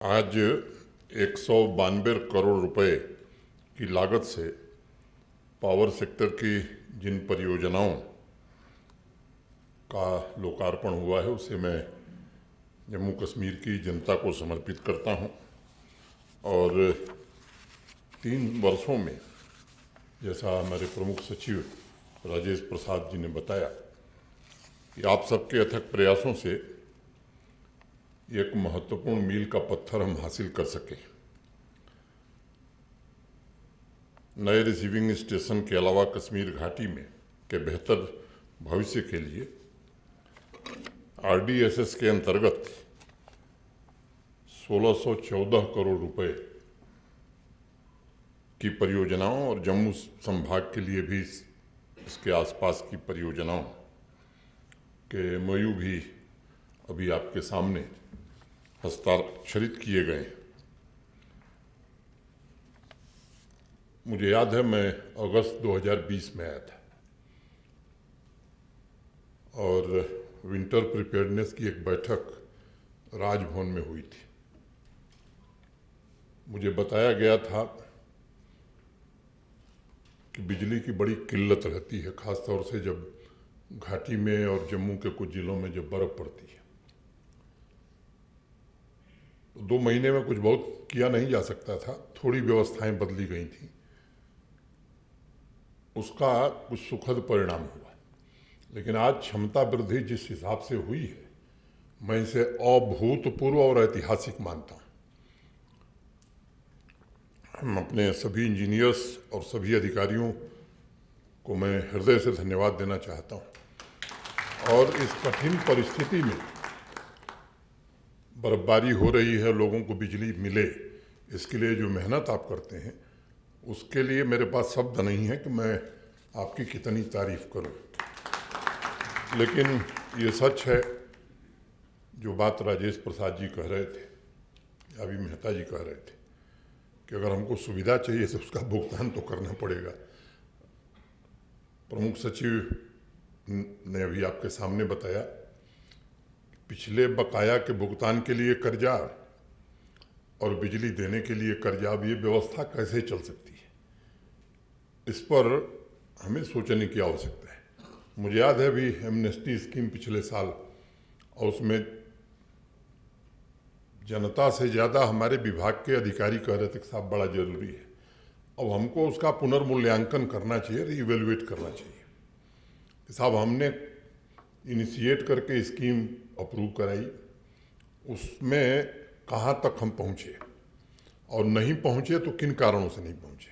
आज 192 करोड़ रुपए की लागत से पावर सेक्टर की जिन परियोजनाओं का लोकार्पण हुआ है उसे मैं जम्मू कश्मीर की जनता को समर्पित करता हूं। और 3 वर्षों में, जैसा हमारे प्रमुख सचिव राजेश प्रसाद जी ने बताया, कि आप सबके अथक प्रयासों से एक महत्वपूर्ण मील का पत्थर हम हासिल कर सके। नए रिसीविंग स्टेशन के अलावा कश्मीर घाटी में के बेहतर भविष्य के लिए RDSS के अंतर्गत 1614 करोड़ रुपए की परियोजनाओं और जम्मू संभाग के लिए भी इसके आसपास की परियोजनाओं के MOU भी अभी आपके सामने हस्ताक्षरित किए गए। मुझे याद है, मैं अगस्त 2020 में आया था और विंटर प्रिपेयर्डनेस की एक बैठक राजभवन में हुई थी। मुझे बताया गया था कि बिजली की बड़ी किल्लत रहती है, खासतौर से जब घाटी में और जम्मू के कुछ जिलों में जब बर्फ पड़ती है। 2 महीने में कुछ बहुत किया नहीं जा सकता था, थोड़ी व्यवस्थाएं बदली गई थी। उसका कुछ सुखद परिणाम हुआ। लेकिन आज क्षमता वृद्धि जिस हिसाब से हुई है, मैं इसे अभूतपूर्व और ऐतिहासिक मानता हूं। हम अपने सभी इंजीनियर्स और सभी अधिकारियों को मैं हृदय से धन्यवाद देना चाहता हूं। और इस कठिन परिस्थिति में बर्फबारी हो रही है, लोगों को बिजली मिले, इसके लिए जो मेहनत आप करते हैं, उसके लिए मेरे पास शब्द नहीं है कि मैं आपकी कितनी तारीफ करूं। लेकिन ये सच है, जो बात राजेश प्रसाद जी कह रहे थे, अभी मेहता जी कह रहे थे, कि अगर हमको सुविधा चाहिए तो उसका भुगतान तो करना पड़ेगा। प्रमुख सचिव ने अभी आपके सामने बताया, पिछले बकाया के भुगतान के लिए कर्जा और बिजली देने के लिए कर्जा, अब ये व्यवस्था कैसे चल सकती है, इस पर हमें सोचने की आवश्यकता है। मुझे याद है भी एमनेस्टी स्कीम पिछले साल, और उसमें जनता से ज़्यादा हमारे विभाग के अधिकारी कह रहे थे कि साहब बड़ा जरूरी है, अब हमको उसका पुनर्मूल्यांकन करना चाहिए, रीइवैल्यूएट करना चाहिए। साहब हमने इनिशिएट करके स्कीम अप्रूव कराई, उसमें कहाँ तक हम पहुँचे और नहीं पहुँचे तो किन कारणों से नहीं पहुँचे।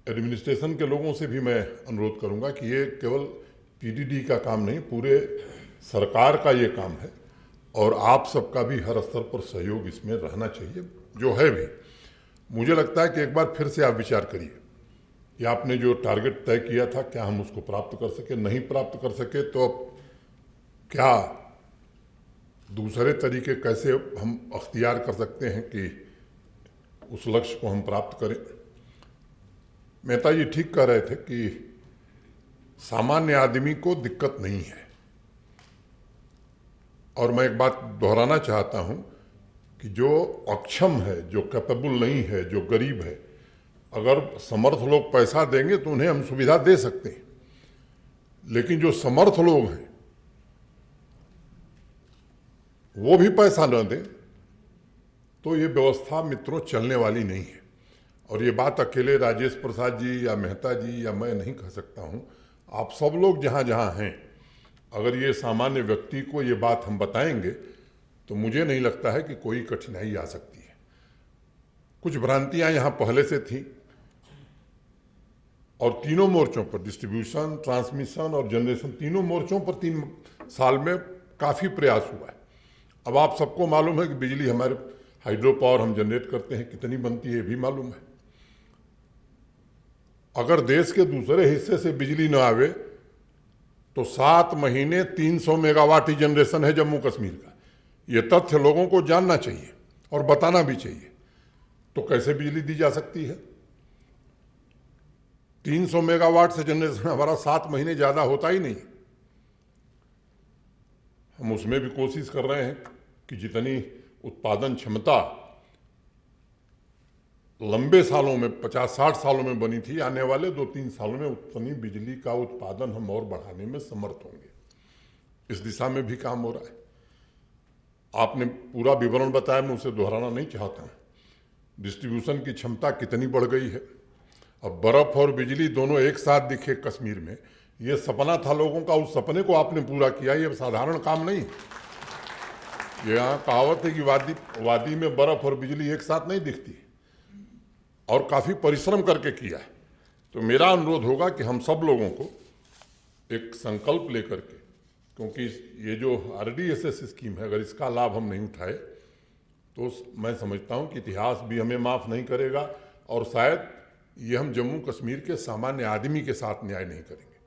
एडमिनिस्ट्रेशन के लोगों से भी मैं अनुरोध करूँगा कि ये केवल PDD का काम नहीं, पूरे सरकार का ये काम है और आप सबका भी हर स्तर पर सहयोग इसमें रहना चाहिए, जो है भी। मुझे लगता है कि एक बार फिर से आप विचार करिए कि आपने जो टारगेट तय किया था, क्या हम उसको प्राप्त कर सके। नहीं प्राप्त कर सके तो अब क्या दूसरे तरीके कैसे हम अख्तियार कर सकते हैं कि उस लक्ष्य को हम प्राप्त करें। मेहता जी ठीक कह रहे थे कि सामान्य आदमी को दिक्कत नहीं है, और मैं एक बात दोहराना चाहता हूं कि जो अक्षम है, जो कैपेबल नहीं है, जो गरीब है, अगर समर्थ लोग पैसा देंगे तो उन्हें हम सुविधा दे सकते हैं। लेकिन जो समर्थ लोग हैं वो भी पैसा न दें तो ये व्यवस्था मित्रों चलने वाली नहीं है। और ये बात अकेले राजेश प्रसाद जी या मेहता जी या मैं नहीं कह सकता हूं, आप सब लोग जहां जहां हैं, अगर ये सामान्य व्यक्ति को ये बात हम बताएंगे तो मुझे नहीं लगता है कि कोई कठिनाई आ सकती है। कुछ भ्रांतियां यहां पहले से थी और तीनों मोर्चों पर, डिस्ट्रीब्यूशन, ट्रांसमिशन और जनरेशन, तीनों मोर्चों पर 3 साल में काफ़ी प्रयास हुआ है। अब आप सबको मालूम है कि बिजली हमारे हाइड्रो पावर हम जनरेट करते हैं कितनी बनती है, भी मालूम है। अगर देश के दूसरे हिस्से से बिजली न आवे तो 7 महीने 300 मेगावाट ही जनरेशन है जम्मू कश्मीर का। ये तथ्य लोगों को जानना चाहिए और बताना भी चाहिए। तो कैसे बिजली दी जा सकती है? 300 मेगावाट से जनरेशन हमारा 7 महीने ज़्यादा होता ही नहीं। हम उसमें भी कोशिश कर रहे हैं कि जितनी उत्पादन क्षमता लंबे सालों में 50-60 सालों में बनी थी, आने वाले 2-3 सालों में उतनी बिजली का उत्पादन हम और बढ़ाने में समर्थ होंगे। इस दिशा में भी काम हो रहा है। आपने पूरा विवरण बताया, मैं उसे दोहराना नहीं चाहता हूँ। डिस्ट्रीब्यूशन की क्षमता कितनी बढ़ गई है। अब बर्फ और बिजली दोनों एक साथ दिखे कश्मीर में, ये सपना था लोगों का, उस सपने को आपने पूरा किया। ये साधारण काम नहीं। ये यहाँ कहावत है कि वादी में बर्फ और बिजली एक साथ नहीं दिखती, और काफ़ी परिश्रम करके किया है। तो मेरा अनुरोध होगा कि हम सब लोगों को एक संकल्प लेकर के, क्योंकि ये जो RDSS स्कीम है, अगर इसका लाभ हम नहीं उठाए तो मैं समझता हूँ कि इतिहास भी हमें माफ़ नहीं करेगा, और शायद ये हम जम्मू कश्मीर के सामान्य आदमी के साथ न्याय नहीं करेंगे।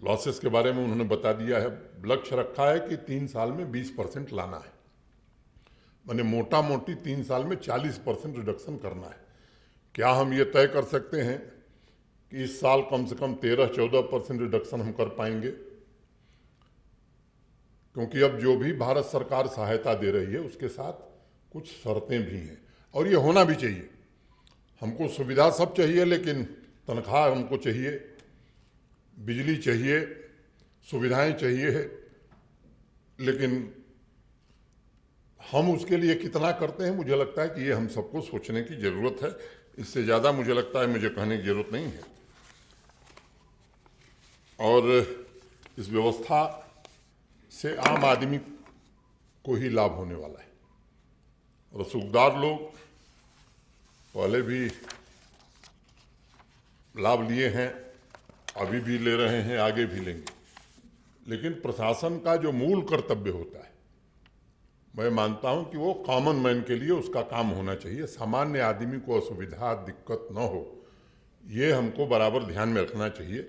लॉसेस के बारे में उन्होंने बता दिया है। लक्ष्य रखा है कि 3 साल में 20% लाना है, माने मोटा मोटी 3 साल में 40% रिडक्शन करना है। क्या हम ये तय कर सकते हैं कि इस साल कम से कम 13-14% रिडक्शन हम कर पाएंगे? क्योंकि अब जो भी भारत सरकार सहायता दे रही है उसके साथ कुछ शर्तें भी हैं, और ये होना भी चाहिए। हमको सुविधा सब चाहिए, लेकिन तनख्वाह हमको चाहिए, बिजली चाहिए, सुविधाएं चाहिए, लेकिन हम उसके लिए कितना करते हैं, मुझे लगता है कि ये हम सबको सोचने की ज़रूरत है। इससे ज़्यादा मुझे लगता है मुझे कहने की ज़रूरत नहीं है। और इस व्यवस्था से आम आदमी को ही लाभ होने वाला है। रसूखदार लोग पहले भी लाभ लिए हैं, अभी भी ले रहे हैं, आगे भी लेंगे। लेकिन प्रशासन का जो मूल कर्तव्य होता है, मैं मानता हूं कि वो कॉमन मैन के लिए उसका काम होना चाहिए। सामान्य आदमी को असुविधा, दिक्कत न हो, ये हमको बराबर ध्यान में रखना चाहिए।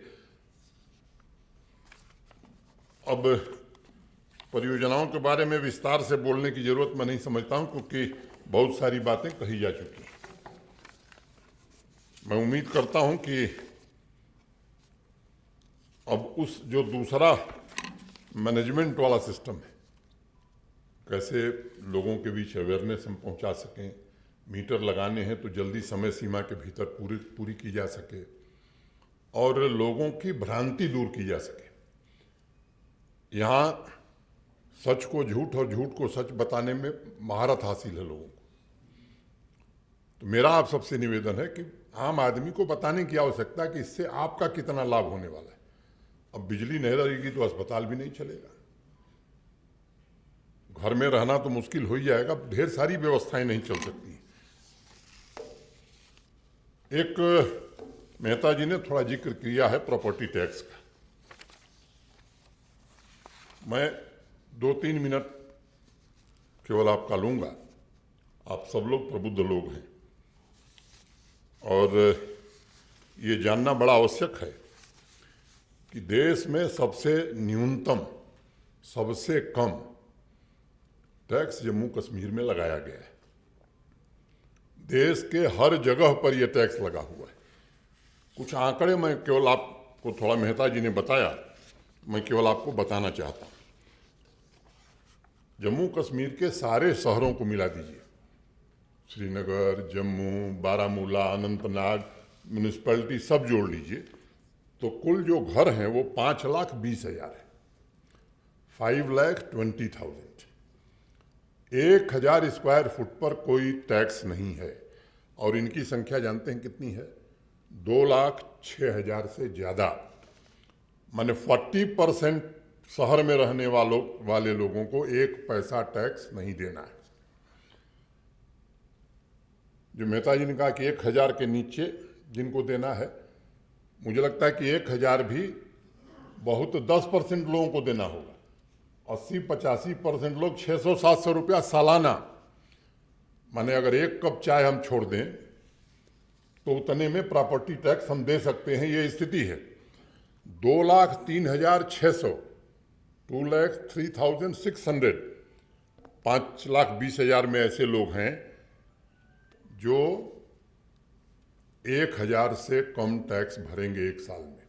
अब परियोजनाओं के बारे में विस्तार से बोलने की जरूरत मैं नहीं समझता हूं, क्योंकि बहुत सारी बातें कही जा चुकी हैं। मैं उम्मीद करता हूं कि अब उस जो दूसरा मैनेजमेंट वाला सिस्टम है, कैसे लोगों के बीच अवेयरनेस हम पहुंचा सकें, मीटर लगाने हैं तो जल्दी समय सीमा के भीतर पूरी की जा सके, और लोगों की भ्रांति दूर की जा सके। यहाँ सच को झूठ और झूठ को सच बताने में महारत हासिल है लोगों को। तो मेरा आप सबसे निवेदन है कि आम आदमी को बताने की आवश्यकता है कि इससे आपका कितना लाभ होने वाला है। अब बिजली नहीं रहेगी तो अस्पताल भी नहीं चलेगा, घर में रहना तो मुश्किल हो ही जाएगा, ढेर सारी व्यवस्थाएं नहीं चल सकती। एक मेहता जी ने थोड़ा जिक्र किया है प्रॉपर्टी टैक्स का। मैं 2-3 मिनट केवल आपका लूंगा। आप सब लोग प्रबुद्ध लोग हैं, और ये जानना बड़ा आवश्यक है कि देश में सबसे न्यूनतम, सबसे कम टैक्स जम्मू कश्मीर में लगाया गया है। देश के हर जगह पर यह टैक्स लगा हुआ है। कुछ आंकड़े मैं केवल आपको, थोड़ा मेहता जी ने बताया, मैं केवल आपको बताना चाहता हूँ। जम्मू कश्मीर के सारे शहरों को मिला दीजिए, श्रीनगर, जम्मू, बारामूला, अनंतनाग, म्यूनिसिपैलिटी सब जोड़ लीजिए, तो कुल जो घर हैं वो 5,20,000 है, 5,20,000। 1,000 स्क्वायर फुट पर कोई टैक्स नहीं है, और इनकी संख्या जानते हैं कितनी है? 2,06,000 से ज़्यादा। माने 40% शहर में रहने वाले लोगों को 1 पैसा टैक्स नहीं देना है। जो मेहता जी ने कहा कि 1,000 के नीचे जिनको देना है, मुझे लगता है कि 1,000 भी बहुत, 10% लोगों को देना होगा। 80-85% लोग 600-700 रुपया सालाना, माने अगर 1 कप चाय हम छोड़ दें तो उतने में प्रॉपर्टी टैक्स हम दे सकते हैं। ये स्थिति है। 2,03,600, 2,03,600, 5,20,000 में ऐसे लोग हैं जो 1,000 से कम टैक्स भरेंगे 1 साल में।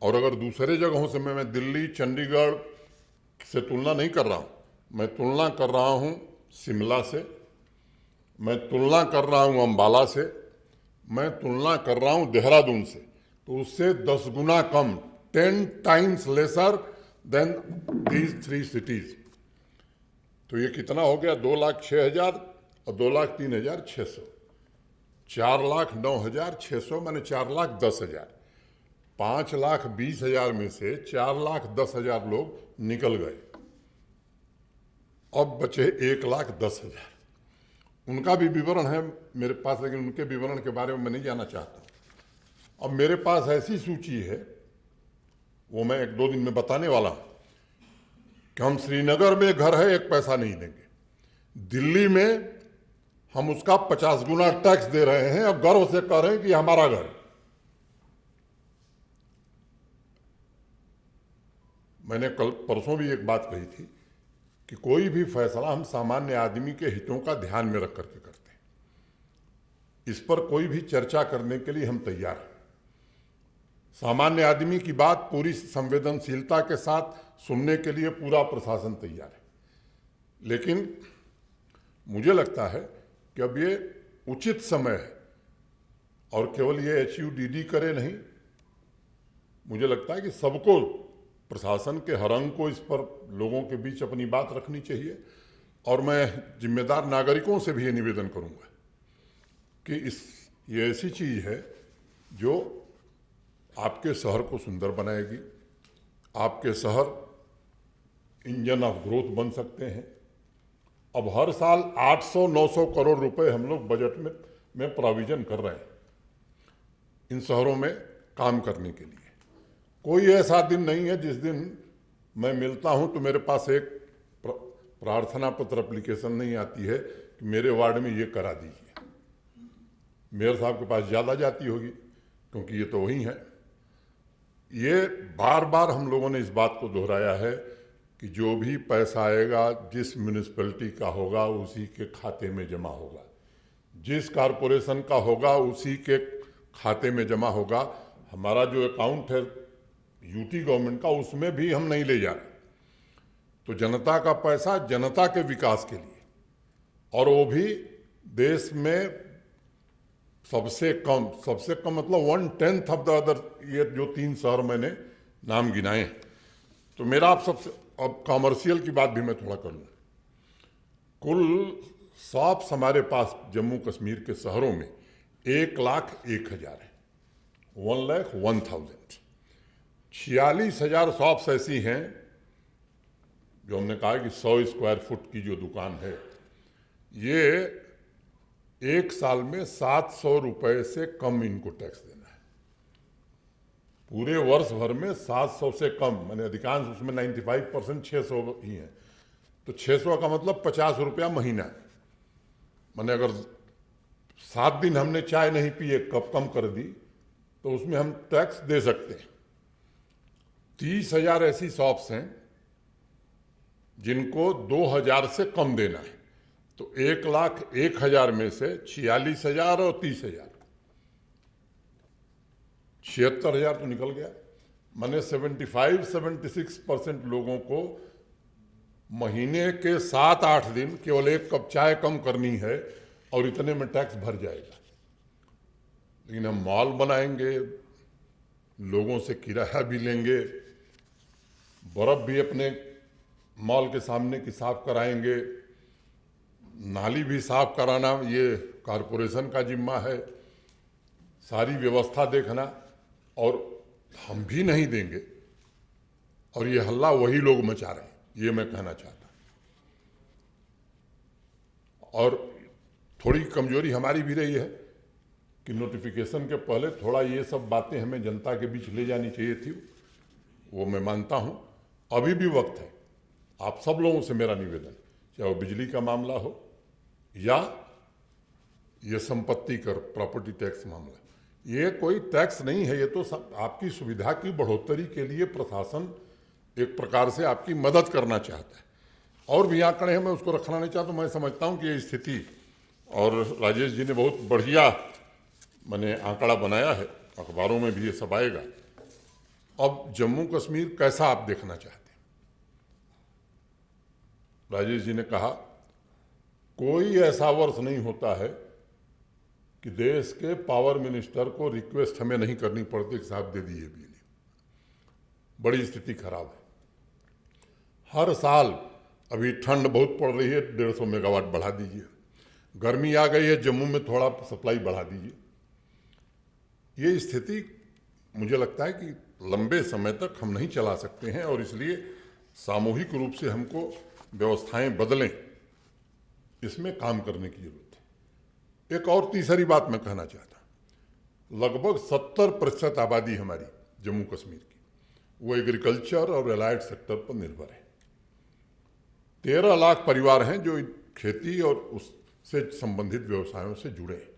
और अगर दूसरे जगहों से, मैं दिल्ली, चंडीगढ़ से तुलना नहीं कर रहा हूं, मैं तुलना कर रहा हूँ शिमला से, मैं तुलना कर रहा हूँ अम्बाला से, मैं तुलना कर रहा हूँ देहरादून से, तो उससे 10 गुना कम, 10 times lesser than these 3 cities. तो ये कितना हो गया? 2,06,000 और 2,03,600, 4,09,600 माने 4,10,000। 5,20,000 में से 4,10,000 लोग निकल गए, अब बचे 1,10,000। उनका भी विवरण है मेरे पास, लेकिन उनके विवरण के बारे में मैं नहीं जाना चाहता। अब मेरे पास ऐसी सूची है, वो मैं 1-2 दिन में बताने वाला हूं, कि हम श्रीनगर में घर है 1 पैसा नहीं देंगे, दिल्ली में हम उसका 50 गुना टैक्स दे रहे हैं और गर्व से कह रहे हैं कि हमारा घर है। मैंने कल परसों भी एक बात कही थी कि कोई भी फैसला हम सामान्य आदमी के हितों का ध्यान में रख करके करते हैं। इस पर कोई भी चर्चा करने के लिए हम तैयार हैं। सामान्य आदमी की बात पूरी संवेदनशीलता के साथ सुनने के लिए पूरा प्रशासन तैयार है, लेकिन मुझे लगता है कि अब ये उचित समय है, और केवल ये HUDD करे नहीं, मुझे लगता है कि सबको, प्रशासन के हर अंग को इस पर लोगों के बीच अपनी बात रखनी चाहिए। और मैं जिम्मेदार नागरिकों से भी ये निवेदन करूंगा कि ये ऐसी चीज़ है जो आपके शहर को सुंदर बनाएगी, आपके शहर इंजन ऑफ ग्रोथ बन सकते हैं। अब हर साल 800-900 करोड़ रुपए हम लोग बजट में प्रोविजन कर रहे हैं इन शहरों में काम करने के लिए। कोई ऐसा दिन नहीं है जिस दिन मैं मिलता हूं तो मेरे पास एक प्रार्थना पत्र एप्लीकेशन नहीं आती है कि मेरे वार्ड में ये करा दीजिए। मेयर साहब के पास ज़्यादा जाती होगी, क्योंकि ये तो वही है। ये बार बार हम लोगों ने इस बात को दोहराया है कि जो भी पैसा आएगा जिस म्यूनिसिपैलिटी का होगा उसी के खाते में जमा होगा, जिस कारपोरेशन का होगा उसी के खाते में जमा होगा। हमारा जो अकाउंट है यूटी गवर्नमेंट का, उसमें भी हम नहीं ले जा रहे। तो जनता का पैसा जनता के विकास के लिए, और वो भी देश में सबसे कम मतलब 1/10 ऑफ द अदर, ये जो 3 शहर मैंने नाम गिनाए हैं। तो मेरा आप सबसे, अब कॉमर्शियल की बात भी मैं थोड़ा कर लूँ। कुल शॉप्स हमारे पास जम्मू कश्मीर के शहरों में 1,01,000 है, 1,01,000। 46,000 शॉप्स ऐसी हैं जो हमने कहा कि 100 स्क्वायर फुट की जो दुकान है, ये एक साल में 700 रुपए से कम इनको टैक्स देना है। पूरे वर्ष भर में 700 से कम, मैंने अधिकांश उसमें 95% 600 ही है। तो 600 का मतलब 50 रुपया महीना। मैंने अगर 7 दिन हमने चाय नहीं पी, 1 कप कम कर दी, तो उसमें हम टैक्स दे सकते हैं। 30,000 ऐसी शॉप्स हैं जिनको 2,000 से कम देना है। तो 1,01,000 में से 46,000 और 30,000, 76,000 तो निकल गया। मैंने 75-76% लोगों को महीने के 7-8 दिन केवल 1 कप चाय कम करनी है और इतने में टैक्स भर जाएगा। लेकिन हम मॉल बनाएंगे, लोगों से किराया भी लेंगे, बर्फ भी अपने मॉल के सामने की साफ कराएंगे, नाली भी साफ कराना ये कारपोरेशन का जिम्मा है, सारी व्यवस्था देखना, और हम भी नहीं देंगे। और ये हल्ला वही लोग मचा रहे हैं, ये मैं कहना चाहता। और थोड़ी कमजोरी हमारी भी रही है कि नोटिफिकेशन के पहले थोड़ा ये सब बातें हमें जनता के बीच ले जानी चाहिए थी, वो मैं मानता हूँ। अभी भी वक्त है। आप सब लोगों से मेरा निवेदन, चाहे वो बिजली का मामला हो या ये संपत्ति कर, प्रॉपर्टी टैक्स मामला, ये कोई टैक्स नहीं है, ये तो आपकी सुविधा की बढ़ोतरी के लिए प्रशासन एक प्रकार से आपकी मदद करना चाहता है। और भी आंकड़े हैं, मैं उसको रखना नहीं चाहता। मैं समझता हूँ कि ये स्थिति, और राजेश जी ने बहुत बढ़िया मैंने आंकड़ा बनाया है, अखबारों में भी ये सब आएगा। अब जम्मू कश्मीर कैसा आप देखना चाहते हैं? राजेश जी ने कहा, कोई ऐसा वर्ष नहीं होता है कि देश के पावर मिनिस्टर को रिक्वेस्ट हमें नहीं करनी पड़ती कि साहब दे दीजिए बिजली। बड़ी स्थिति खराब है। हर साल, अभी ठंड बहुत पड़ रही है, 150 मेगावाट बढ़ा दीजिए। गर्मी आ गई है, जम्मू में थोड़ा सप्लाई बढ़ा दीजिए। ये स्थिति मुझे लगता है कि लंबे समय तक हम नहीं चला सकते हैं, और इसलिए सामूहिक रूप से हमको व्यवस्थाएं बदलें, इसमें काम करने की जरूरत है। एक और तीसरी बात मैं कहना चाहता हूं, लगभग 70% आबादी हमारी जम्मू कश्मीर की वो एग्रीकल्चर और एलाइड सेक्टर पर निर्भर है। 13 लाख परिवार हैं जो खेती और उससे संबंधित व्यवसायों से जुड़े हैं।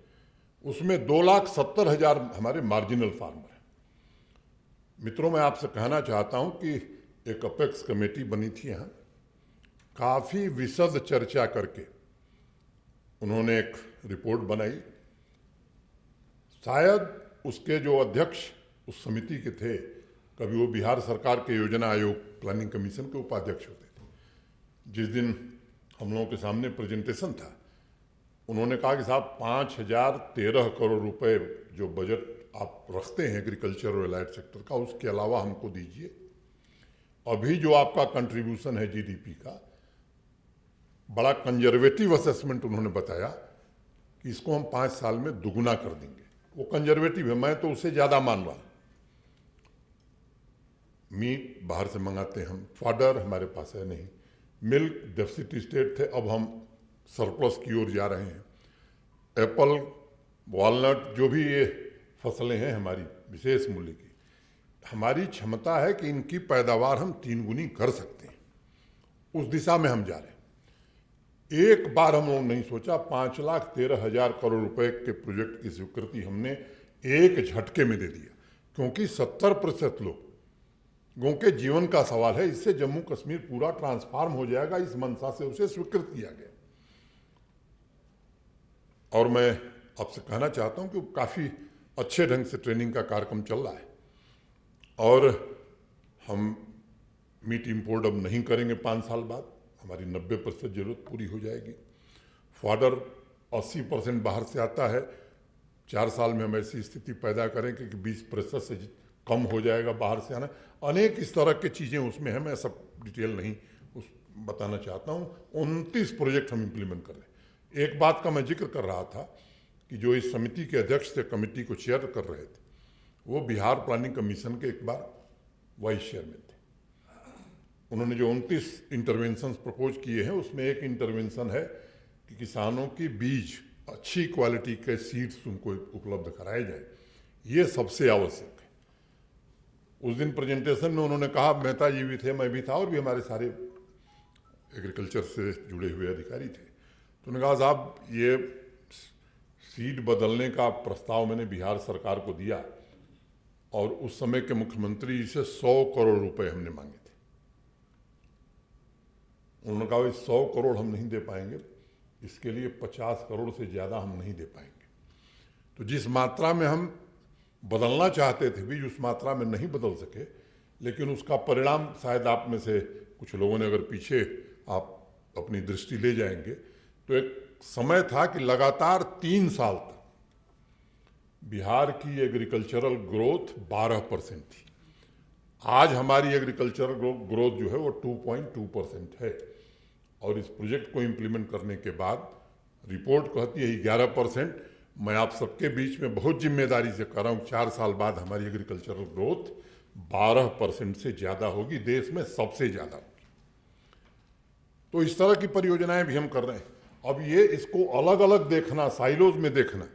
उसमें 2,70,000 हमारे मार्जिनल फार्मर हैं। मित्रों, मैं आपसे कहना चाहता हूं कि एक अपेक्स कमेटी बनी थी यहाँ, काफ़ी विशद चर्चा करके उन्होंने एक रिपोर्ट बनाई। शायद उसके जो अध्यक्ष उस समिति के थे, कभी वो बिहार सरकार के योजना आयोग प्लानिंग कमीशन के उपाध्यक्ष होते थे। जिस दिन हम लोगों के सामने प्रेजेंटेशन था, उन्होंने कहा कि साहब 5,013 करोड़ रुपए जो बजट आप रखते हैं एग्रीकल्चर और एलाइड सेक्टर का, उसके अलावा हमको दीजिए। अभी जो आपका कंट्रीब्यूशन है जीडीपी का, बड़ा कंजर्वेटिव असेसमेंट उन्होंने बताया कि इसको हम 5 साल में दुगुना कर देंगे। वो कंजर्वेटिव है, मैं तो उससे ज़्यादा मान रहा हूँ। मीट बाहर से मंगाते हम, फॉडर हमारे पास है नहीं, मिल्क डेफिसिट स्टेट थे, अब हम सरप्लस की ओर जा रहे हैं। एप्पल, वॉलनट, जो भी ये फसलें हैं हमारी विशेष मूल्य की, हमारी क्षमता है कि इनकी पैदावार हम 3 गुनी कर सकते हैं। उस दिशा में हम जा रहे हैं। एक बार हम लोगों ने नहीं सोचा 5,13,000 करोड़ रुपए के प्रोजेक्ट की स्वीकृति हमने एक झटके में दे दिया, क्योंकि 70% लोगों के जीवन का सवाल है। इससे जम्मू कश्मीर पूरा ट्रांसफॉर्म हो जाएगा, इस मंशा से उसे स्वीकृत किया गया। और मैं आपसे कहना चाहता हूं कि काफ़ी अच्छे ढंग से ट्रेनिंग का कार्यक्रम चल रहा है, और हम मीट इंपोर्ट अब नहीं करेंगे 5 साल बाद। हमारी 90% जरूरत पूरी हो जाएगी। फॉडर 80% बाहर से आता है। 4 साल में हम ऐसी स्थिति पैदा करें कि 20% से कम हो जाएगा बाहर से आना। अनेक इस तरह की चीज़ें उसमें हैं, मैं सब डिटेल नहीं बताना चाहता हूँ। 29 प्रोजेक्ट हम इम्प्लीमेंट कर रहे हैं। एक बात का मैं जिक्र कर रहा था कि जो इस समिति के अध्यक्ष थे, कमेटी को चेयर कर रहे थे, वो बिहार प्लानिंग कमीशन के एक बार वाइस चेयरमैन थे। उन्होंने जो 29 इंटरवेंशंस प्रपोज किए हैं, उसमें एक इंटरवेंशन है कि किसानों की बीज, अच्छी क्वालिटी के सीड्स उनको उपलब्ध कराए जाए। ये सबसे आवश्यक है। उस दिन प्रेजेंटेशन में उन्होंने कहा, मेहता जी भी थे, मैं भी था, और भी हमारे सारे एग्रीकल्चर से जुड़े हुए अधिकारी थे। तो उन्होंने कहा, साहब ये सीड बदलने का प्रस्ताव मैंने बिहार सरकार को दिया, और उस समय के मुख्यमंत्री जी से 100 करोड़ रुपए हमने मांगे थे। उन्होंने कहा 100 करोड़ हम नहीं दे पाएंगे, इसके लिए 50 करोड़ से ज़्यादा हम नहीं दे पाएंगे। तो जिस मात्रा में हम बदलना चाहते थे भी, उस मात्रा में नहीं बदल सके, लेकिन उसका परिणाम शायद आप में से कुछ लोगों ने, अगर पीछे आप अपनी दृष्टि ले जाएंगे, तो एक समय था कि लगातार 3 साल तक बिहार की एग्रीकल्चरल ग्रोथ 12% थी। आज हमारी एग्रीकल्चरल ग्रोथ जो है वो 2.2% है, और इस प्रोजेक्ट को इम्प्लीमेंट करने के बाद रिपोर्ट कहती है 11%। मैं आप सबके बीच में बहुत जिम्मेदारी से कह रहा हूँ, 4 साल बाद हमारी एग्रीकल्चरल ग्रोथ 12% से ज़्यादा होगी, देश में सबसे ज़्यादा होगी। तो इस तरह की परियोजनाएं भी हम कर रहे हैं। अब ये इसको अलग अलग देखना, साइलोज में देखना,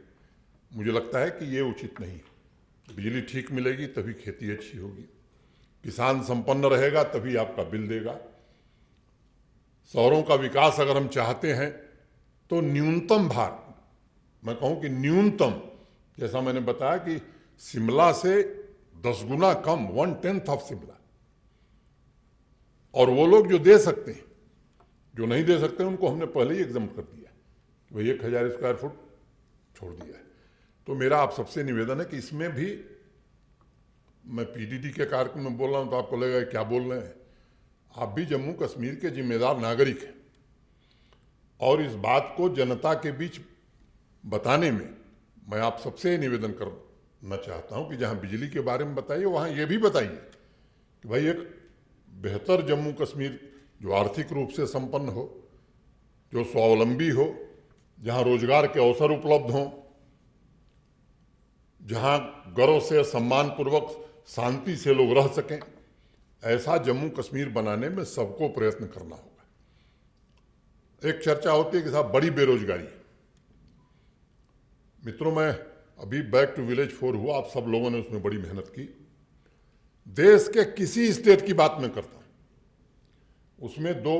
मुझे लगता है कि ये उचित नहीं है। बिजली ठीक मिलेगी तभी खेती अच्छी होगी, किसान संपन्न रहेगा तभी आपका बिल देगा। शहरों का विकास अगर हम चाहते हैं तो न्यूनतम भार, मैं कहूं कि न्यूनतम, जैसा मैंने बताया कि शिमला से 10 गुना कम, 1/10 ऑफ शिमला। और वो लोग जो दे सकते हैं, जो नहीं दे सकते उनको हमने पहले ही एग्जाम कर दिया, वही 1,000 स्क्वायर फुट छोड़ दिया है। तो मेरा आप सबसे निवेदन है कि इसमें भी, मैं पीडीडी के कार्यक्रम में बोल रहा हूं तो आपको लगेगा क्या बोल रहे हैं। आप भी जम्मू कश्मीर के जिम्मेदार नागरिक हैं। और इस बात को जनता के बीच बताने में मैं आप सबसे निवेदन करना चाहता हूं कि जहां बिजली के बारे में बताइए वहां ये भी बताइए कि भाई एक बेहतर जम्मू कश्मीर जो आर्थिक रूप से संपन्न हो, जो स्वावलंबी हो, जहां रोजगार के अवसर उपलब्ध हों, जहां गर्व से सम्मानपूर्वक शांति से लोग रह सकें, ऐसा जम्मू कश्मीर बनाने में सबको प्रयत्न करना होगा। एक चर्चा होती है कि साहब बड़ी बेरोजगारी। मित्रों, मैं अभी बैक टू विलेज 4 हुआ, आप सब लोगों ने उसमें बड़ी मेहनत की। देश के किसी स्टेट की बात मैं करता हूं, उसमें 2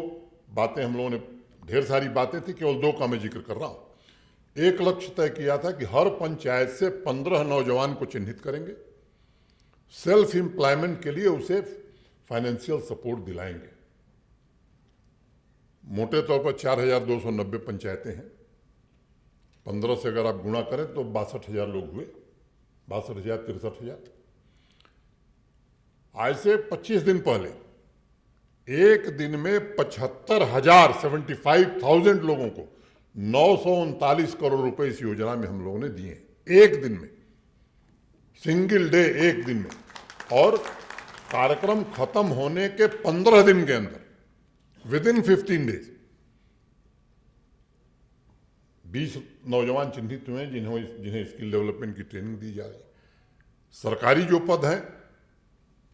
बातें हम लोगों ने, ढेर सारी बातें थी, केवल 2 का मैं जिक्र कर रहा हूं। एक लक्ष्य तय किया था कि हर पंचायत से 15 नौजवान को चिन्हित करेंगे, सेल्फ एम्प्लॉयमेंट के लिए उसे फाइनेंशियल सपोर्ट दिलाएंगे। मोटे तौर पर 4290 पंचायतें हैं, 15 से अगर आप गुणा करें तो 62,000 लोग हुए, 62,000 63,000। आज से 25 दिन पहले एक दिन में 75,000 लोगों को 939 करोड़ रुपए इस योजना में हम लोगों ने दिए, एक दिन में, सिंगल डे, एक दिन में। और कार्यक्रम खत्म होने के 15 दिन के अंदर, विद इन 15 डेज, 20 नौजवान चिन्हित हुए हैं जिन्हें स्किल डेवलपमेंट की ट्रेनिंग दी जा रही है। सरकारी जो पद हैं,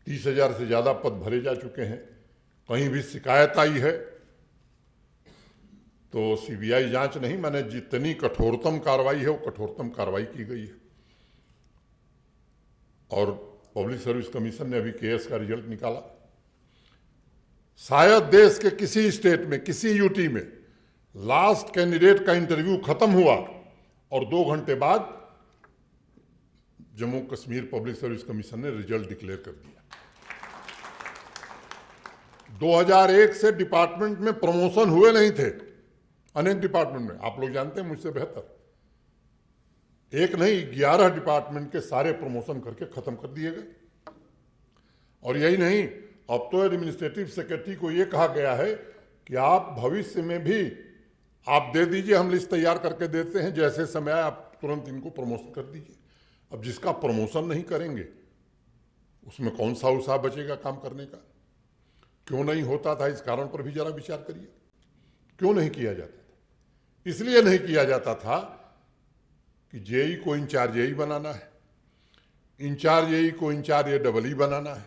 30,000 से ज्यादा पद भरे जा चुके हैं। कहीं भी शिकायत आई है तो सीबीआई जांच नहीं, मैंने जितनी कठोरतम कार्रवाई है वो कठोरतम कार्रवाई की गई है। और पब्लिक सर्विस कमीशन ने अभी केएस का रिजल्ट निकाला। शायद देश के किसी स्टेट में, किसी यूटी में लास्ट कैंडिडेट का इंटरव्यू खत्म हुआ और 2 घंटे बाद Jammu Kashmir public service commission ने रिजल्ट डिक्लेयर कर दिया। 2001 से डिपार्टमेंट में प्रमोशन हुए नहीं थे, अनेक डिपार्टमेंट में, आप लोग जानते हैं मुझसे बेहतर। एक नहीं, 11 डिपार्टमेंट के सारे प्रमोशन करके खत्म कर दिए गए। और यही नहीं, अब तो एडमिनिस्ट्रेटिव सेक्रेटरी को यह कहा गया है कि आप भविष्य में भी आप दे दीजिए, हम लिस्ट तैयार करके देते हैं, जैसे समय आए आप तुरंत इनको प्रमोशन कर दीजिए। अब जिसका प्रमोशन नहीं करेंगे उसमें कौन सा उत्साह बचेगा काम करने का? क्यों नहीं होता था, इस कारण पर भी जरा विचार करिए। क्यों नहीं किया जाता था? इसलिए नहीं किया जाता था कि जेई को इंचार्ज जेई बनाना है, इंचार्ज जेई को इंचार्ज एडबलई बनाना है,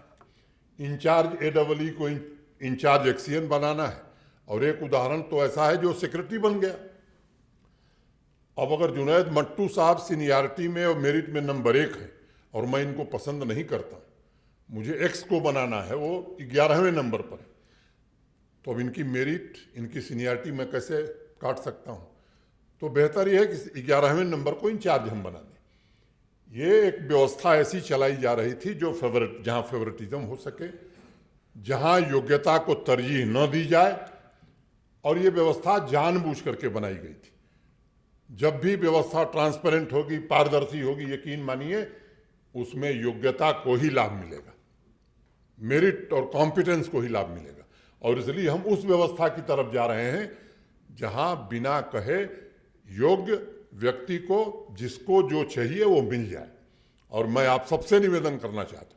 इंचार्ज एडबलई को इंचार्ज एक्सीएन बनाना है। और एक उदाहरण तो ऐसा है जो सेक्रेटरी बन गया। अब अगर जुनैद मट्टू साहब सीनियरिटी में और मेरिट में नंबर 1 है और मैं इनको पसंद नहीं करता, मुझे एक्स को बनाना है, वो 11वें नंबर पर है, तो अब इनकी मेरिट, इनकी सीनियरिटी मैं कैसे काट सकता हूं? तो बेहतर यह है कि 11वें नंबर को इंचार्ज हम बना दें। ये एक व्यवस्था ऐसी चलाई जा रही थी जो जहां फेवरेटिज्म हो सके, जहां योग्यता को तरजीह न दी जाए, और ये व्यवस्था जानबूझ करके बनाई गई थी। जब भी व्यवस्था ट्रांसपेरेंट होगी, पारदर्शी होगी, यकीन मानिए उसमें योग्यता को ही लाभ मिलेगा, मेरिट और कॉम्पिटेंस को ही लाभ मिलेगा। और इसलिए हम उस व्यवस्था की तरफ जा रहे हैं जहां बिना कहे योग्य व्यक्ति को जिसको जो चाहिए वो मिल जाए। और मैं आप सबसे निवेदन करना चाहता हूं,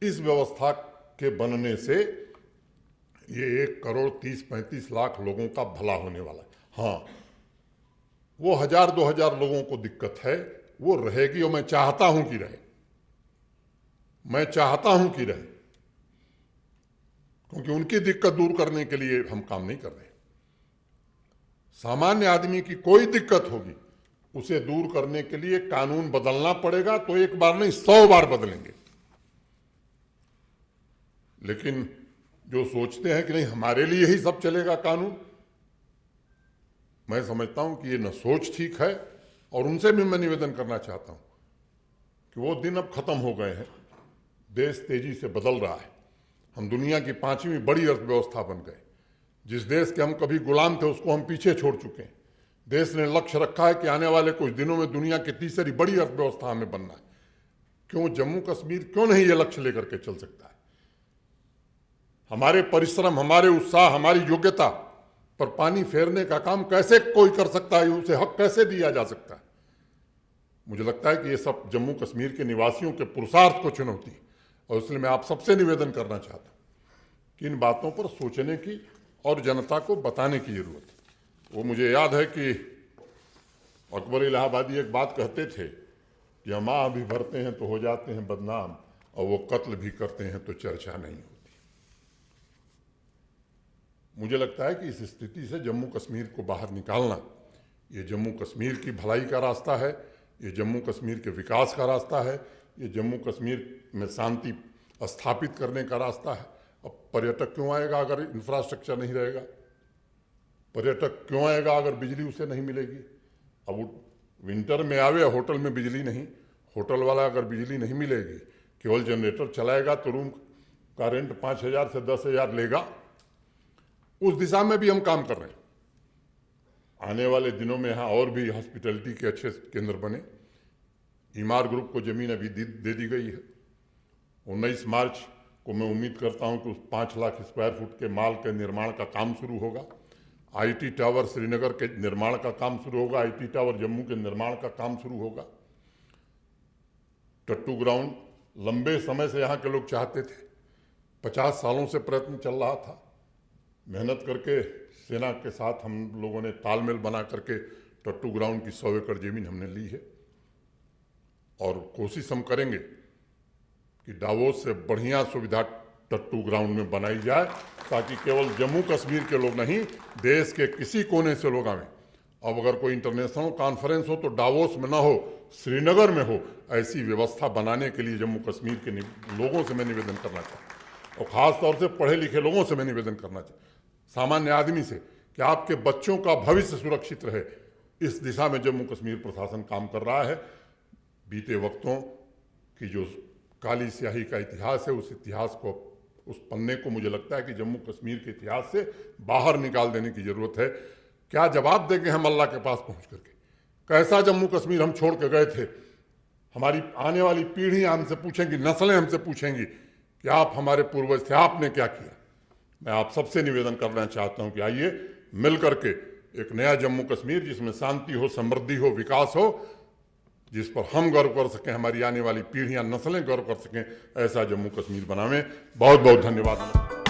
इस व्यवस्था के बनने से ये 1,30,35 लाख लोगों का भला होने वाला है। हाँ, वो 1,000-2,000 लोगों को दिक्कत है, वो रहेगी, और मैं चाहता हूं कि रहे, मैं चाहता हूं कि रहे, क्योंकि उनकी दिक्कत दूर करने के लिए हम काम नहीं कर रहे। सामान्य आदमी की कोई दिक्कत होगी, उसे दूर करने के लिए कानून बदलना पड़ेगा, तो एक बार नहीं 100 बार बदलेंगे। लेकिन जो सोचते हैं कि नहीं हमारे लिए ही सब चलेगा कानून, मैं समझता हूं कि ये न सोच ठीक है। और उनसे भी मैं निवेदन करना चाहता हूं कि वो दिन अब खत्म हो गए हैं। देश तेजी से बदल रहा है, हम दुनिया की 5वीं बड़ी अर्थव्यवस्था बन गए। जिस देश के हम कभी गुलाम थे उसको हम पीछे छोड़ चुके हैं। देश ने लक्ष्य रखा है कि आने वाले कुछ दिनों में दुनिया की 3री बड़ी अर्थव्यवस्था हमें बनना है। क्यों जम्मू कश्मीर क्यों नहीं ये लक्ष्य लेकर के चल सकता है? हमारे परिश्रम, हमारे उत्साह, हमारी योग्यता पर पानी फेरने का काम कैसे कोई कर सकता है, उसे हक कैसे दिया जा सकता है? मुझे लगता है कि ये सब जम्मू कश्मीर के निवासियों के पुरुषार्थ को चुनौती है, और इसलिए मैं आप सबसे निवेदन करना चाहता हूँ कि इन बातों पर सोचने की और जनता को बताने की जरूरत है। वो मुझे याद है कि अकबर इलाहाबादी एक बात कहते थे कि हम आह भी भरते हैं तो हो जाते हैं बदनाम, और वो कत्ल भी करते हैं तो चर्चा नहीं होती। मुझे लगता है कि इस स्थिति से जम्मू कश्मीर को बाहर निकालना, ये जम्मू कश्मीर की भलाई का रास्ता है, ये जम्मू कश्मीर के विकास का रास्ता है, ये जम्मू कश्मीर में शांति स्थापित करने का रास्ता है। अब पर्यटक क्यों आएगा अगर इंफ्रास्ट्रक्चर नहीं रहेगा? पर्यटक क्यों आएगा अगर बिजली उसे नहीं मिलेगी? अब वो विंटर में आवे, होटल में बिजली नहीं, होटल वाला अगर बिजली नहीं मिलेगी, केवल जनरेटर चलाएगा तो रूम का रेंट 5,000 से 10,000 लेगा। उस दिशा में भी हम काम कर रहे हैं। आने वाले दिनों में यहाँ और भी हॉस्पिटैलिटी के अच्छे केंद्र बने। ईमार ग्रुप को जमीन अभी दे दी गई है। 19 मार्च को मैं उम्मीद करता हूँ कि उस 5 लाख स्क्वायर फुट के माल के निर्माण का काम शुरू होगा। आईटी टावर श्रीनगर के निर्माण का काम शुरू होगा। आईटी टावर जम्मू के निर्माण का काम शुरू होगा। टट्टू ग्राउंड लंबे समय से यहाँ के लोग चाहते थे, 50 सालों से प्रयत्न चल रहा था। मेहनत करके सेना के साथ हम लोगों ने तालमेल बना करके टट्टू ग्राउंड की 100 एकड़ जमीन हमने ली है, और कोशिश हम करेंगे कि डावोस से बढ़िया सुविधा टट्टू ग्राउंड में बनाई जाए, ताकि केवल जम्मू कश्मीर के लोग नहीं, देश के किसी कोने से लोग आवें। अब अगर कोई इंटरनेशनल कॉन्फ्रेंस हो तो डावोस में ना हो, श्रीनगर में हो। ऐसी व्यवस्था बनाने के लिए जम्मू कश्मीर के लोगों से मैं निवेदन करना चाहता हूँ, और ख़ास तौर से पढ़े लिखे लोगों से मैं निवेदन करना चाहता हूँ, सामान्य आदमी से, कि आपके बच्चों का भविष्य सुरक्षित रहे। इस दिशा में जम्मू कश्मीर प्रशासन काम कर रहा है। बीते वक्तों की जो काली स्याही का इतिहास है, उस इतिहास को, उस पन्ने को मुझे लगता है कि जम्मू कश्मीर के इतिहास से बाहर निकाल देने की जरूरत है। क्या जवाब देंगे हम अल्लाह के पास पहुंच करके? कैसा जम्मू कश्मीर हम छोड़ के गए थे? हमारी आने वाली पीढ़ियां हमसे पूछेंगी, नस्लें हमसे पूछेंगी कि आप हमारे पूर्वज थे, आपने क्या किया? मैं आप सबसे निवेदन करना चाहता हूं कि आइए मिल करके एक नया जम्मू कश्मीर, जिसमें शांति हो, समृद्धि हो, विकास हो, जिस पर हम गर्व कर सकें, हमारी आने वाली पीढ़ियां, नस्लें गर्व कर सकें, ऐसा जम्मू कश्मीर बनावें। बहुत बहुत धन्यवाद।